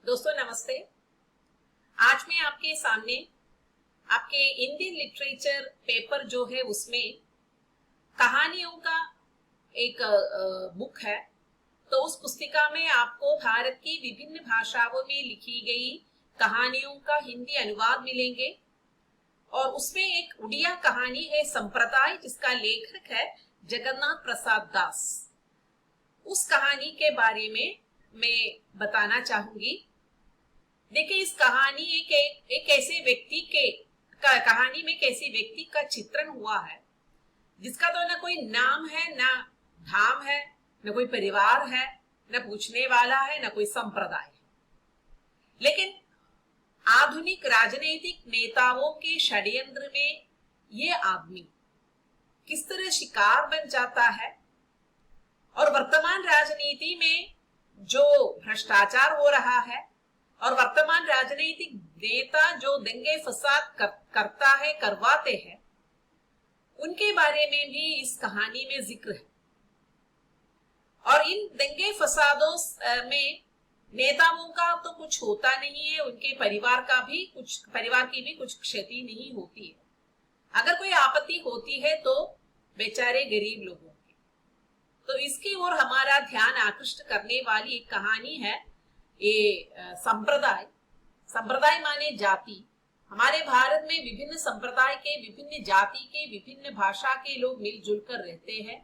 दोस्तों नमस्ते। आज मैं आपके सामने आपके इंडियन लिटरेचर पेपर जो है उसमें कहानियों का एक बुक है। तो उस पुस्तिका में आपको भारत की विभिन्न भाषाओं में लिखी गई कहानियों का हिंदी अनुवाद मिलेंगे और उसमें एक उड़िया कहानी है संप्रदाय, जिसका लेखक है जगन्नाथ प्रसाद दास। उस कहानी के बारे में मैं बताना चाहूंगी। देखिए, इस कहानी एक ऐसे व्यक्ति के कहानी में एक ऐसे व्यक्ति का चित्रण हुआ है जिसका तो ना कोई नाम है, ना धाम है, न कोई परिवार है, न पूछने वाला है, न कोई संप्रदाय है। लेकिन आधुनिक राजनीतिक नेताओं के षड्यंत्र में ये आदमी किस तरह शिकार बन जाता है और वर्तमान राजनीति में जो भ्रष्टाचार हो रहा है और वर्तमान राजनीतिक नेता जो दंगे फसाद करता है, करवाते हैं, उनके बारे में भी इस कहानी में जिक्र है। और इन दंगे फसादों में नेताओं का तो कुछ होता नहीं है, उनके परिवार की भी कुछ क्षति नहीं होती है। अगर कोई आपत्ति होती है तो बेचारे गरीब लोगों की। तो इसकी ओर हमारा ध्यान आकृष्ट करने वाली एक कहानी है ये संप्रदाय माने जाति। हमारे भारत में विभिन्न संप्रदाय के, विभिन्न जाति के, विभिन्न भाषा के लोग मिलजुल कर रहते हैं।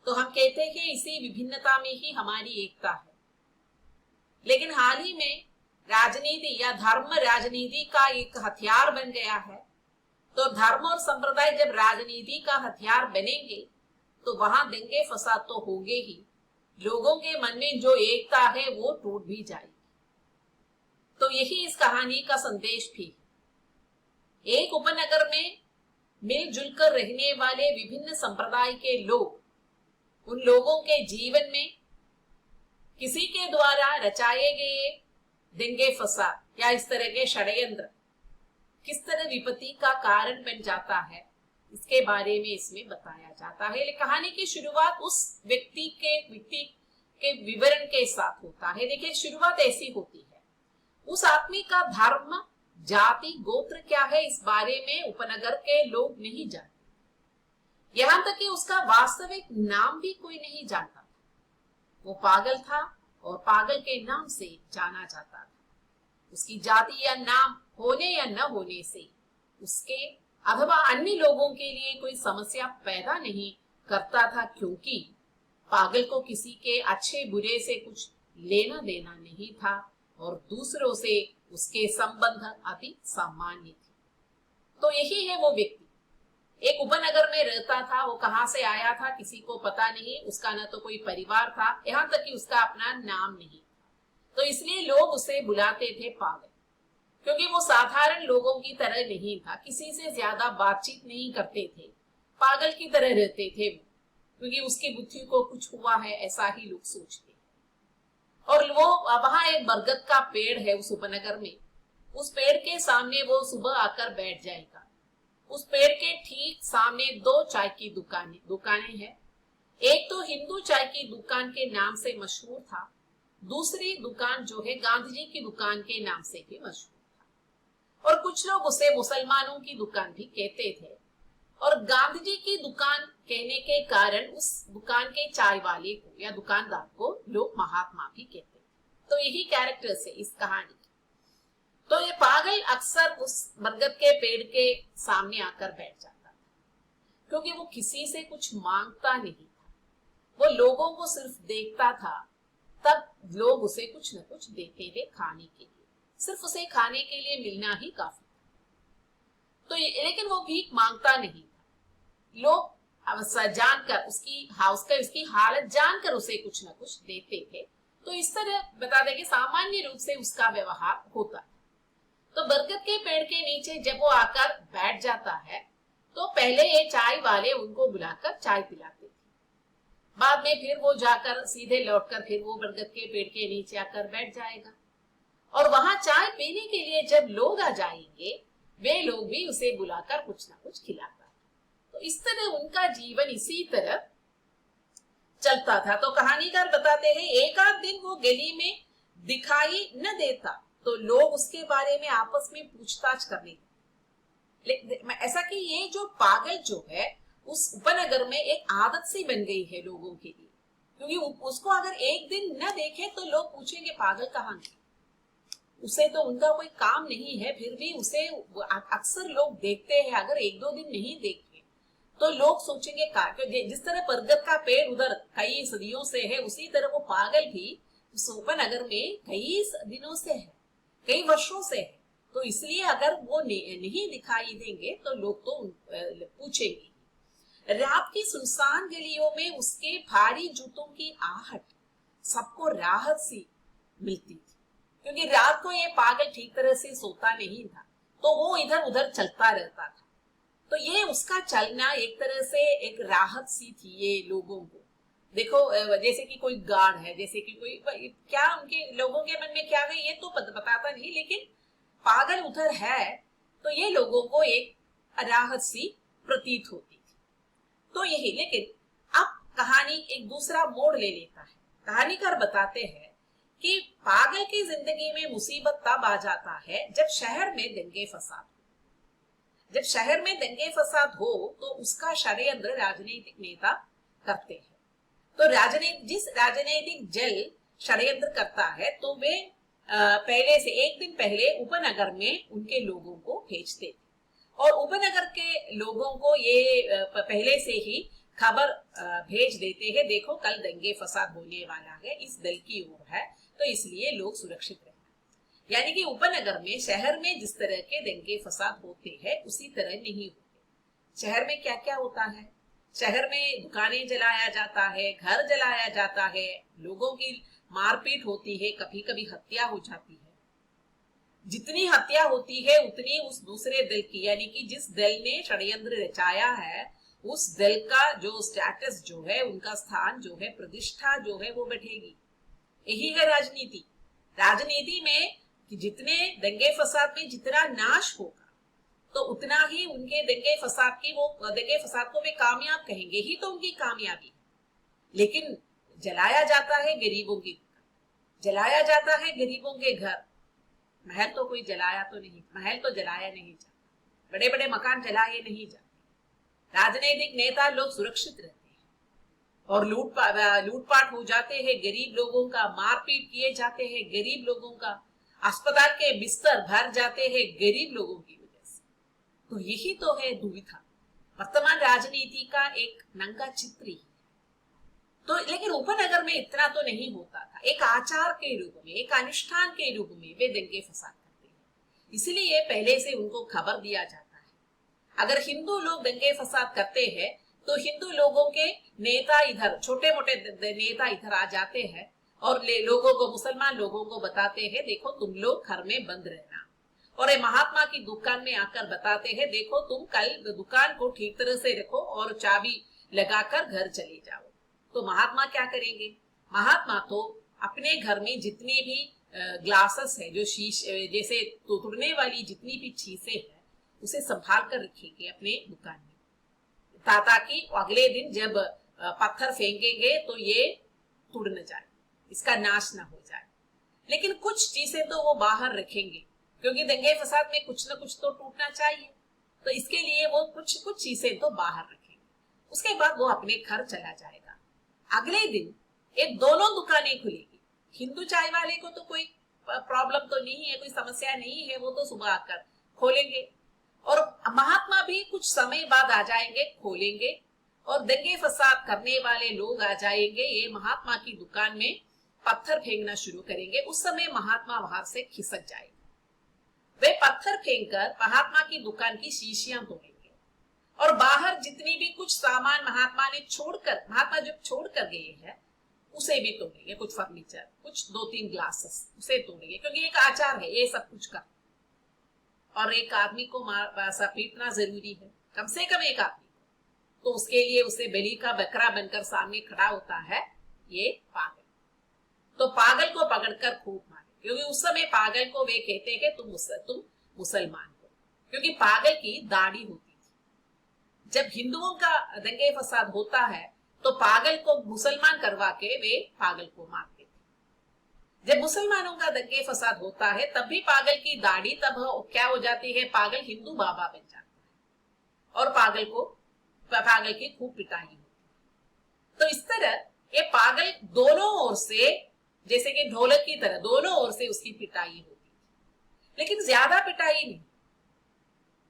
तो हम कहते हैं इसी विभिन्नता में ही हमारी एकता है। लेकिन हाल ही में राजनीति या धर्म राजनीति का एक हथियार बन गया है। तो धर्म और संप्रदाय जब राजनीति का हथियार बनेंगे तो वहां दंगे फसाद तो होंगे ही, लोगों के मन में जो एकता है वो टूट भी जाएगी। तो यही इस कहानी का संदेश भी है। एक उपनगर में मिलजुल कर रहने वाले विभिन्न संप्रदाय के लोग, उन लोगों के जीवन में किसी के द्वारा रचाए गए दंगे फसाद या इस तरह के षड्यंत्र किस तरह विपत्ति का कारण बन जाता है, इसके बारे में इसमें बताया जाता है। कहानी की शुरुआत उस व्यक्ति के विवरण के साथ होता है। देखिए, शुरुआत ऐसी होती है, उस आदमी का धर्म, जाति, गोत्र क्या है इस बारे में उपनगर के लोग नहीं जानते। यहां तक कि उसका वास्तविक नाम भी कोई नहीं जानता। वो पागल था और पागल के नाम से जाना जाता था। उसकी जाति या नाम होने या न होने से उसके अथवा अन्य लोगों के लिए कोई समस्या पैदा नहीं करता था, क्योंकि पागल को किसी के अच्छे बुरे से कुछ लेना देना नहीं था और दूसरों से उसके संबंध अति सामान्य थे। तो यही है वो व्यक्ति, एक उपनगर में रहता था। वो कहां से आया था किसी को पता नहीं, उसका न तो कोई परिवार था, यहां तक कि उसका अपना नाम नहीं। तो इसलिए लोग उसे बुलाते थे पागल, क्योंकि वो साधारण लोगों की तरह नहीं था, किसी से ज्यादा बातचीत नहीं करते थे, पागल की तरह रहते थे वो, क्योंकि उसकी बुद्धि को कुछ हुआ है ऐसा ही लोग सोचते। और वो वहां एक बरगद का पेड़ है उस उपनगर में, उस पेड़ के सामने वो सुबह आकर बैठ जाएगा। उस पेड़ के ठीक सामने दो चाय की दुकानें हैं। एक तो हिंदू चाय की दुकान के नाम से मशहूर था, दूसरी दुकान जो है गांधी जी की दुकान के नाम से भी मशहूर, और कुछ लोग उसे मुसलमानों की दुकान भी कहते थे। और गांधी जी की दुकान कहने के कारण उस दुकान के चाय वाले को या दुकानदार को लोग महात्मा भी कहते थे। तो यही कैरेक्टर्स है इस कहानी के। तो ये पागल अक्सर उस बरगद के पेड़ के सामने आकर बैठ जाता था, क्योंकि वो किसी से कुछ मांगता नहीं था, वो लोगों को सिर्फ देखता था। तब लोग उसे कुछ न कुछ देते थे खाने के लिए, सिर्फ उसे खाने के लिए मिलना ही काफी था। तो लेकिन वो भीख मांगता नहीं था। लोग जानकर उसकी हालत जानकर उसे कुछ न कुछ देते थे। तो इस तरह बता दें कि सामान्य रूप से उसका व्यवहार होता है। तो बरगद के पेड़ के नीचे जब वो आकर बैठ जाता है तो पहले ये चाय वाले उनको बुलाकर चाय पिलाते थे। बाद में फिर वो जाकर सीधे लौटकर फिर वो बरगद के पेड़ के नीचे आकर बैठ जाएगा, और वहां चाय पीने के लिए जब लोग आ जाएंगे वे लोग भी उसे बुलाकर कुछ ना कुछ खिलाता है। तो इस तरह उनका जीवन इसी तरह चलता था। तो कहानीकार बताते हैं, एक आध दिन वो गली में दिखाई न देता तो लोग उसके बारे में आपस में पूछताछ करने लगे। ऐसा कि ये जो पागल जो है उस उपनगर में एक आदत सी बन गई है लोगों के लिए, क्योंकि उसको अगर एक दिन न देखे तो लोग पूछेंगे पागल कहाँ गई। उसे तो उनका कोई काम नहीं है, फिर भी उसे अक्सर लोग देखते हैं। अगर एक दो दिन नहीं देखे तो लोग सोचेंगे जिस तरह बरगद का पेड़ उधर कई सदियों से है, उसी तरह वो पागल भी उस उपनगर में कई दिनों से है, कई वर्षों से है। तो इसलिए अगर वो नहीं दिखाई देंगे तो लोग तो पूछेंगे। रात की सुनसान गलियों में उसके भारी जूतों की आहट सबको राहत सी मिलती थी, क्योंकि रात को ये पागल ठीक तरह से सोता नहीं था, तो वो इधर उधर चलता रहता था। तो ये उसका चलना एक तरह से एक राहत सी थी ये लोगों को। देखो जैसे कि कोई गार्ड है, जैसे कि कोई क्या उनके लोगों के मन में क्या है ये तो बताता नहीं, लेकिन पागल उधर है तो ये लोगों को एक राहत सी प्रतीत होती थी। तो यही, लेकिन अब कहानी एक दूसरा मोड़ ले लेता है। कहानीकार बताते हैं कि पागल की जिंदगी में मुसीबत तब आ जाता है जब शहर में दंगे फसाद हो। जब शहर में दंगे फसाद हो तो उसका षड्यंत्र राजनीतिक नेता करते हैं। तो जिस राजनीतिक जल षड्यंत्र करता है तो वे पहले से एक दिन पहले उपनगर में उनके लोगों को भेजते थे, और उपनगर के लोगों को ये पहले से ही खबर भेज देते हैं, देखो कल दंगे फसाद होने वाला है, इस दल की ओर है, तो इसलिए लोग सुरक्षित रहना। यानी कि उपनगर में, शहर में जिस तरह के दंगे फसाद होते हैं उसी तरह नहीं होते। शहर में क्या क्या होता है? शहर में दुकानें जलाया जाता है, घर जलाया जाता है, लोगों की मारपीट होती है, कभी कभी हत्या हो जाती है। जितनी हत्या होती है उतनी उस दूसरे दल की, यानी कि जिस दल ने षड्यंत्र रचाया है उस दल का जो स्टेटस जो है, उनका स्थान जो है, प्रतिष्ठा जो है वो बढ़ेगी। यही है राजनीति। राजनीति में कि जितने दंगे फसाद में जितना नाश होगा तो उतना ही उनके दंगे फसाद को वे कामयाब कहेंगे ही, तो उनकी कामयाबी है। लेकिन जलाया जाता है गरीबों की, जलाया जाता है गरीबों के घर। महल तो कोई जलाया तो नहीं, महल तो जलाया नहीं जाता, बड़े बड़े मकान जलाए नहीं जाते। राजनीतिक नेता लोग सुरक्षित रहते हैं, और लूटपाट हो जाते हैं, गरीब लोगों का मारपीट किए जाते हैं, गरीब लोगों का अस्पताल के बिस्तर भर जाते हैं गरीब लोगों की वजह से। तो यही तो है दुविधा, वर्तमान राजनीति का एक नंगा चित्र ही। तो लेकिन उपनगर में इतना तो नहीं होता था। एक आचार के रूप में, एक अनुष्ठान के रूप में वे दंगे फसाद करते हैं, इसलिए पहले से उनको खबर दिया जाता है। अगर हिंदू लोग दंगे फसाद करते हैं तो हिंदू लोगों के नेता इधर, छोटे मोटे नेता इधर आ जाते हैं और लोगों को, मुसलमान लोगों को बताते हैं, देखो तुम लोग घर में बंद रहना। और ये महात्मा की दुकान में आकर बताते हैं, देखो तुम कल दुकान को ठीक तरह से रखो और चाबी लगाकर घर चले जाओ। तो महात्मा क्या करेंगे? महात्मा तो अपने घर में जितने भी ग्लासेस है, जो जैसे तोड़ने वाली जितनी भी चीजें हैं, उसे संभाल कर रखेंगे अपने दुकान में, ताकि अगले दिन जब पत्थर फेंकेंगे तो ये टूट न जाए, इसका नाश न हो जाए। लेकिन कुछ चीजें तो वो बाहर रखेंगे, क्योंकि दंगे फसाद में कुछ न कुछ तो टूटना चाहिए, तो इसके लिए वो कुछ चीजें तो बाहर रखेंगे। उसके बाद वो अपने घर चला जाएगा। अगले दिन ये दोनों दुकानें खुलेगी। हिंदू चाय वाले को तो कोई प्रॉब्लम तो नहीं है, कोई समस्या नहीं है, वो तो सुबह आकर खोलेंगे, और महात्मा भी कुछ समय बाद आ जाएंगे, खोलेंगे, और दंगे फसाद करने वाले लोग आ जाएंगे, ये महात्मा की दुकान में पत्थर फेंकना शुरू करेंगे। उस समय महात्मा वहां से खिसक जाएगा। वे पत्थर फेंककर महात्मा की दुकान की शीशियां तोड़ेंगे, और बाहर जितनी भी कुछ सामान महात्मा जब छोड़कर गए हैं उसे भी तोड़ेंगे, कुछ फर्नीचर, कुछ 2-3 ग्लासेस उसे तोड़ेंगे, क्योंकि एक आचार है ये सब कुछ का। और एक आदमी को पीटना जरूरी है, कम से कम एक आदमी, तो उसके लिए उसे बलि का बकरा बनकर सामने खड़ा होता है ये पागल। तो पागल को पकड़कर खूब मारे, क्योंकि उस समय पागल को वे कहते हैं तुम मुसलमान हो, क्योंकि पागल की दाढ़ी होती। जब हिंदुओं का दंगे फसाद होता है तो पागल को मुसलमान करवा के वे पागल को मारते थे। जब मुसलमानों का दंगे फसाद होता है तब भी पागल की दाढ़ी तब क्या हो जाती है, पागल हिंदू बाबा बन जाता है और पागल की खूब पिटाई होती है। तो इस तरह ये पागल दोनों ओर से, जैसे कि ढोलक की तरह दोनों ओर से उसकी पिटाई होती थी, लेकिन ज्यादा पिटाई नहीं,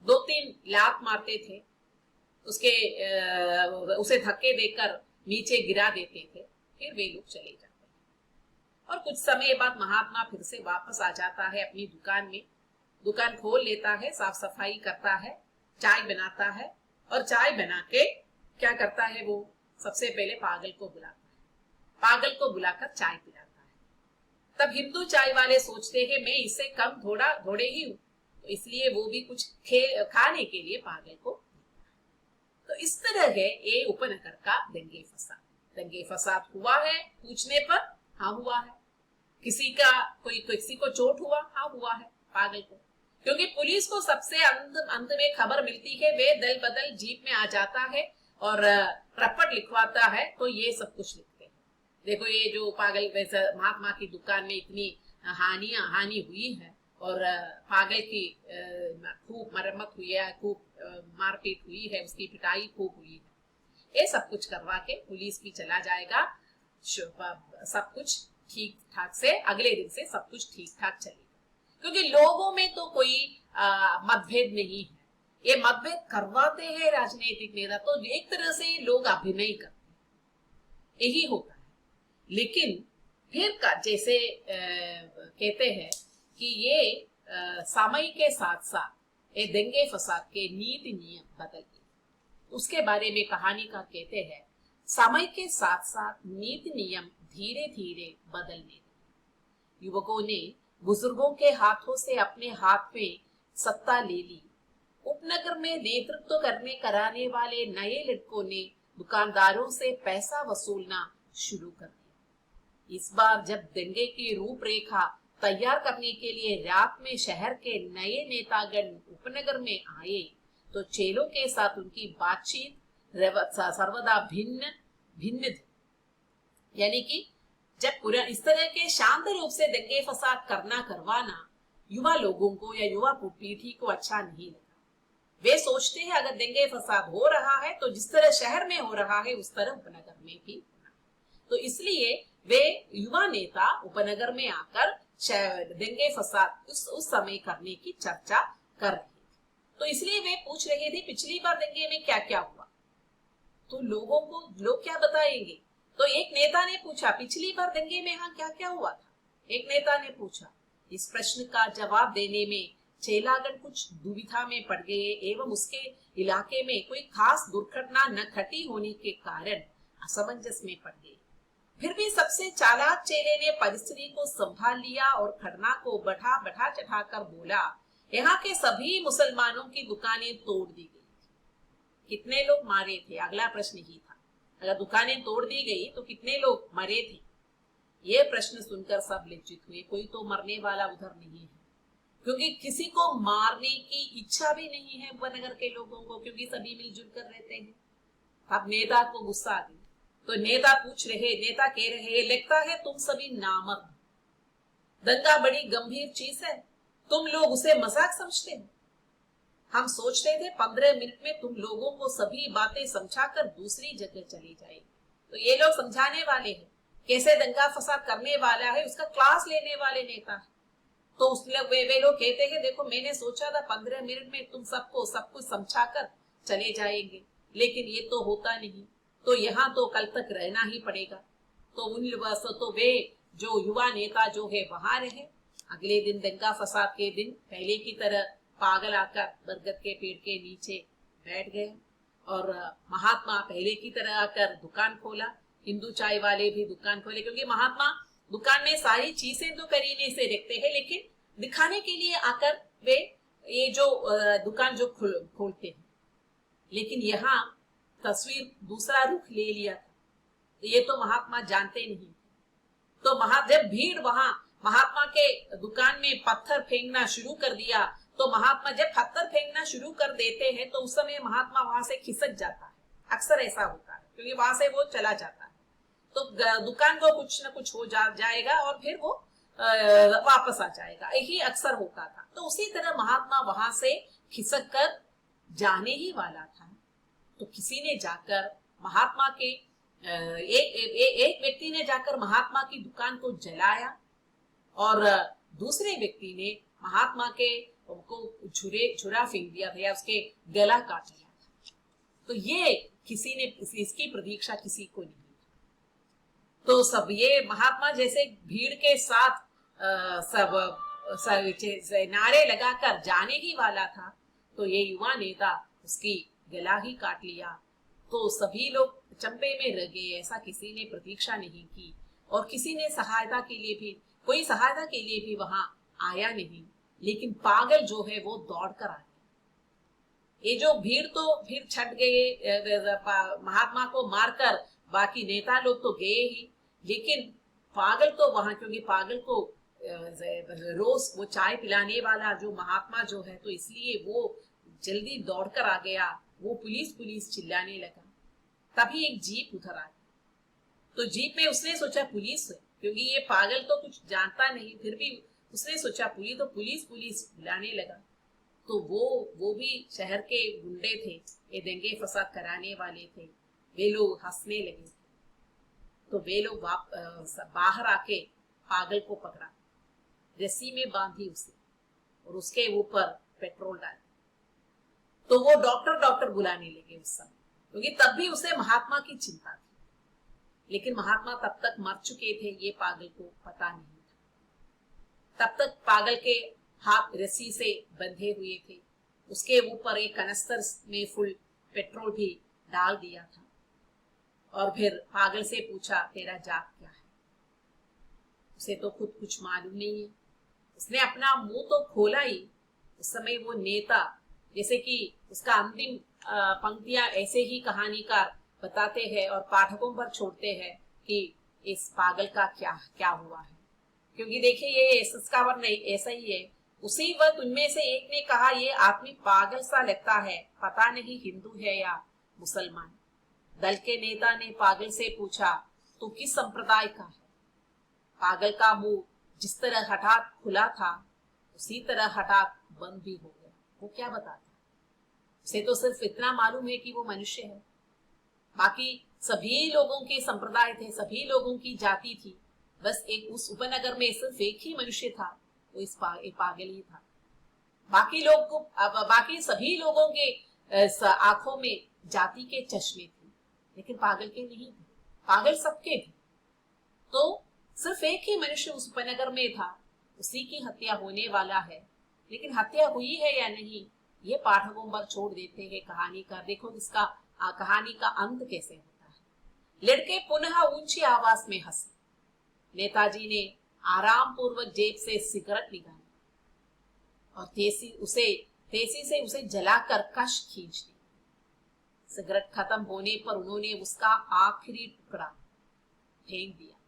2-3 लात मारते थे, उसे धक्के देकर नीचे गिरा देते थे, फिर वे लोग चले जाते। और कुछ समय बाद महात्मा फिर से वापस आ जाता है अपनी दुकान में, दुकान खोल लेता है, साफ सफाई करता है, चाय बनाता है और चाय बना के क्या करता है, वो सबसे पहले पागल को बुलाता है, पागल को बुलाकर चाय पिलाता है। तब हिंदू चाय वाले सोचते हैं मैं इससे कम थोड़े ही हूं, तो इसलिए वो भी कुछ खाने के लिए पागल को। तो इस तरह है ये उपनगर का दंगे फसाद हुआ है पूछने पर, हाँ हुआ है। किसी को चोट हुआ, हाँ हुआ है पागल को, क्योंकि पुलिस को सबसे अंत में खबर मिलती है, वे दल बदल जीप में आ जाता है और रपट लिखवाता है, तो ये सब कुछ लिखते हैं। देखो ये जो पागल, वैसे महात्मा की दुकान में इतनी हानि हुई है और पागल की खूब मरम्मत हुई है, खूब मारपीट हुई है, उसकी पिटाई खूब हुई है, ये सब कुछ करवा के पुलिस भी चला जाएगा, सब कुछ ठीक ठाक से, अगले दिन से सब कुछ ठीक ठाक चलेगा, क्योंकि लोगों में तो कोई मतभेद नहीं है। ये मतभेद करवाते हैं राजनीतिक नेता, तो एक तरह से लोग अभिनय करते हैं, यही होता है। लेकिन फिर जैसे कहते हैं कि ये समय के साथ साथ ये दंगे फसाद के नीति नियम बदल गए, उसके बारे में कहानी का कहते हैं, समय के साथ साथ नीति नियम धीरे धीरे बदलने लगे। युवकों ने बुजुर्गों के हाथों से अपने हाथ में सत्ता ले ली। उपनगर में नेतृत्व कराने वाले नए लड़कों ने दुकानदारों से पैसा वसूलना शुरू कर दिया। इस बार जब दंगे की रूपरेखा तैयार करने के लिए रात में शहर के नए नेतागण उपनगर में आए, तो चेलों के साथ उनकी बातचीत सर्वदा भिन्न थी। यानी कि जब पूरा इस तरह के शांत रूप से दंगे फसाद करवाना युवा लोगों को या युवा पीढ़ी को अच्छा नहीं लगा। वे सोचते हैं अगर दंगे फसाद हो रहा है तो जिस तरह शहर में हो रहा है उस तरह उपनगर में भी होना है। तो इसलिए वे युवा नेता उपनगर में आकर दंगे फसाद उस समय करने की चर्चा कर रहे थे। तो इसलिए वे पूछ रहे थे पिछली बार दंगे में क्या क्या हुआ, तो लोग क्या बताएंगे। तो एक नेता ने पूछा पिछली बार दंगे में हाँ क्या क्या हुआ था। एक नेता ने पूछा। इस प्रश्न का जवाब देने में चेलागण कुछ दुविधा में पड़ गए एवं उसके इलाके में कोई खास दुर्घटना न घटी होने के कारण असमंजस में पड़ गए। फिर भी सबसे चालाक चेले ने परिस्थिति को संभाल लिया और घटना को बढ़ा चढ़ाकर बोला, यहाँ के सभी मुसलमानों की दुकानें तोड़ दी गई। कितने लोग मारे थे, अगला प्रश्न ही था। अगर दुकानें तोड़ दी गई तो कितने लोग मरे थे। ये प्रश्न सुनकर सब लज्जित हुए, कोई तो मरने वाला उधर नहीं है, क्योंकि किसी को मारने की इच्छा भी नहीं है उपनगर के लोगों को, क्योंकि सभी मिलजुल कर रहते हैं। अब नेता को गुस्सा आ गई, तो नेता कह रहे लगता है तुम सभी नामर्द। दंगा बड़ी गंभीर चीज है, तुम लोग उसे मजाक समझते हो। हम सोचते थे 15 मिनट में तुम लोगों को सभी बातें समझाकर दूसरी जगह चले जाएंगे। तो ये लोग समझाने वाले हैं, कैसे दंगा फसाद करने वाला है उसका क्लास लेने वाले नेता है। तो वे लोग कहते हैं देखो मैंने सोचा था 15 मिनट में तुम सबको सब कुछ समझाकर चले जाएंगे, लेकिन ये तो होता नहीं, तो यहाँ तो कल तक रहना ही पड़ेगा। तो वे जो युवा नेता जो है वहां रहे। अगले दिन दंगा फसाद के दिन पहले की तरह पागल आकर बरगद के पेड़ के नीचे बैठ गए और महात्मा पहले की तरह आकर दुकान खोला। हिंदू चाय वाले भी दुकान खोले, क्योंकि महात्मा दुकान में सारी चीजें तो करीने से रखते हैं, लेकिन दिखाने के लिए आकर वे ये जो दुकान जो खोलते हैं। लेकिन यहाँ तस्वीर दूसरा रुख ले लिया था, ये तो महात्मा जानते नहीं। तो जब भीड़ वहां महात्मा के दुकान में पत्थर फेंकना शुरू कर दिया, तो महात्मा जब पत्थर फेंकना शुरू कर देते हैं तो उस समय महात्मा वहां से खिसक जाता है। अक्सर ऐसा होता है, क्योंकि वहां से वो चला जाता है, तो दुकान को कुछ न कुछ हो जाएगा और फिर वो वापस आ जाएगा, यही अक्सर होता था। तो उसी तरह महात्मा वहां से खिसक कर जाने ही वाला था, तो किसी ने जाकर महात्मा के एक व्यक्ति ने जाकर महात्मा की दुकान को जलाया और दूसरे व्यक्ति ने महात्मा के को छुरा फेंक दिया था या उसके गला काट लिया था। तो ये किसी ने इसकी प्रतीक्षा किसी को नहीं। तो सब ये महात्मा जैसे भीड़ के साथ सब नारे लगाकर जाने ही वाला था, तो ये युवा नेता उसकी गला ही काट लिया। तो सभी लोग चंपे में रह गए, ऐसा किसी ने प्रतीक्षा नहीं की और किसी ने सहायता के लिए भी कोई सहायता के लिए भी वहां आया नहीं। लेकिन पागल जो है वो दौड़ कर आ गया। ये जो भीड़ तो फिर छट गए, महात्मा को मारकर बाकी नेता लोग तो गए ही, लेकिन पागल तो वहां, क्योंकि पागल को रोज वो चाय पिलाने वाला जो महात्मा जो है, तो इसलिए वो जल्दी दौड़कर आ गया। वो पुलिस पुलिस चिल्लाने लगा। तभी एक जीप उधर आ गई। तो जीप में उसने सोचा पुलिस है, क्योंकि ये पागल तो कुछ जानता नहीं, फिर भी उसने सोचा पुलिस, तो पुलिस पुलिस बुलाने लगा। तो वो भी शहर के गुंडे थे, ये दंगे फसाद कराने वाले थे। वे लोग हंसने लगे थे। तो वे लोग बाहर आके पागल को पकड़ा, रस्सी में बांधी उसे और उसके ऊपर पेट्रोल डाल। तो वो डॉक्टर डॉक्टर बुलाने लगे उस समय, क्योंकि तब भी उसे महात्मा की चिंता थी। लेकिन महात्मा तब तक मर चुके थे, ये पागल को पता नहीं था। तब तक पागल के हाथ रस्सी से बंधे हुए थे, उसके ऊपर एक कनस्तर में फुल पेट्रोल भी डाल दिया था। और फिर पागल से पूछा तेरा जात क्या है? उसे तो खुद कुछ मालूम नहीं है। उसने अपना मुंह तो खोला ही, उस समय वो नेता, जैसे कि उसका अंतिम पंक्तियां ऐसे ही कहानीकार बताते हैं और पाठकों पर छोड़ते हैं कि इस पागल का क्या क्या हुआ है। क्योंकि देखिए ये संस्कार नहीं, ऐसा ही है। उसी वक्त उनमें से एक ने कहा ये आदमी पागल सा लगता है, पता नहीं हिंदू है या मुसलमान। दल के नेता ने पागल से पूछा तू किस संप्रदाय का है? पागल का मुंह जिस तरह हठात खुला था उसी तरह हठात बंद भी हो गया। वो क्या बताता? उसे तो सिर्फ इतना मालूम है कि वो मनुष्य है, बाकी सभी लोगों के संप्रदाय थे, सभी लोगों की जाति थी। बस एक उस उपनगर में सिर्फ एक ही मनुष्य था, वो इस पागल ही था। बाकी लोग को बाकी सभी लोगों के आंखों में जाति के चश्मे थे, लेकिन पागल के नहीं थे। पागल सबके थे। तो सिर्फ एक ही मनुष्य उस उपनगर में था, उसी की हत्या होने वाला है। लेकिन हत्या हुई है या नहीं ये पाठकों पर छोड़ देते हैं कहानीकार। देखो इसका कहानी का अंत कैसे होता है। लड़के पुनः ऊंची आवाज में हंसे। नेताजी ने आराम पूर्वक जेब से सिगरेट निकाली और तेजी से उसे जलाकर कश खींच दी। सिगरेट खत्म होने पर उन्होंने उसका आखिरी टुकड़ा फेंक दिया।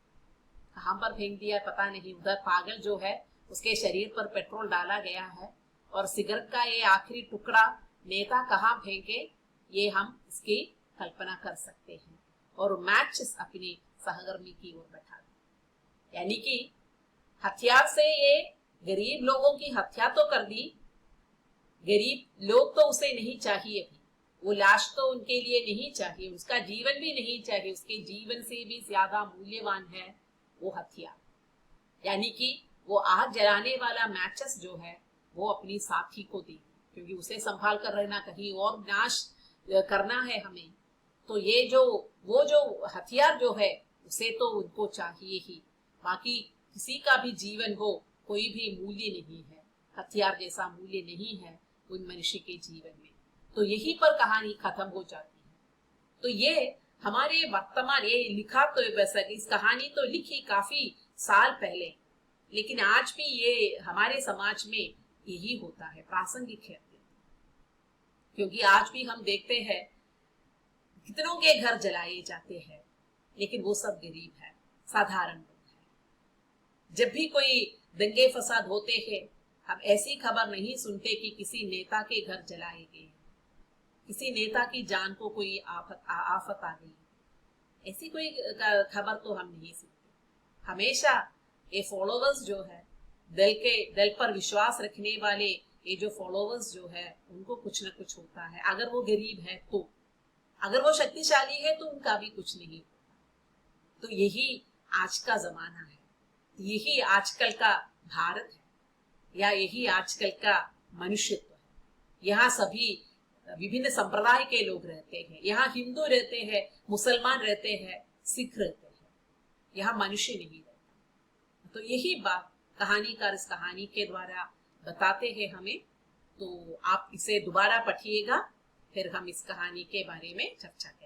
कहां पर फेंक दिया पता नहीं। उधर पागल जो है उसके शरीर पर पेट्रोल डाला गया है और सिगरेट का ये आखिरी टुकड़ा नेता कहाँ फेंके ये हम इसकी कल्पना कर सकते हैं। और मैच अपनी सहकर्मी की ओर बैठा दी। यानी कि हथियार से ये गरीब लोगों की हत्या तो कर दी। गरीब लोग तो उसे नहीं चाहिए भी, वो लाश तो उनके लिए नहीं चाहिए, उसका जीवन भी नहीं चाहिए। उसके जीवन से भी ज्यादा मूल्यवान है वो हथियार। यानी कि वो आग जलाने वाला मैचेस जो है वो अपनी साथी को दी, क्योंकि उसे संभाल कर रहना, कहीं और नाश करना है हमें। तो ये वो जो हथियार जो है उसे तो उनको चाहिए ही। बाकी किसी का भी जीवन हो कोई भी मूल्य नहीं है, हथियार जैसा मूल्य नहीं है उन मनुष्य के जीवन में। तो यहीं पर कहानी खत्म हो जाती है। तो ये हमारे वर्तमान ये लिखा तो वैसा इस कहानी तो लिखी काफी साल पहले, लेकिन आज भी ये हमारे समाज में यही होता है, प्रासंगिक है। क्योंकि आज भी हम देखते हैं कितनों के घर जलाए जाते हैं, लेकिन वो सब गरीब है, साधारण लोग हैं। जब भी कोई दंगे फसाद होते हैं हम ऐसी खबर नहीं सुनते कि किसी नेता के घर जलाए गए, किसी नेता की जान को कोई आफत आ गई, ऐसी कोई खबर तो हम नहीं सुनते। हमेशा ये फॉलोवर्स जो है, दल पर विश्वास रखने वाले ये जो फॉलोवर्स जो है, उनको कुछ ना कुछ होता है। अगर वो गरीब है तो, अगर वो शक्तिशाली है तो उनका भी कुछ नहीं होता। तो यही आज का जमाना है, यही आजकल का भारत है, या यही आजकल का मनुष्यत्व है। यहाँ सभी विभिन्न संप्रदाय के लोग रहते हैं। यहाँ हिंदू रहते हैं, मुसलमान रहते हैं, सिख रहते हैं, यहाँ मनुष्य नहीं रहता। तो यही बात कहानीकार इस कहानी के द्वारा बताते हैं हमें। तो आप इसे दोबारा पढ़िएगा, फिर हम इस कहानी के बारे में चर्चा करेंगे।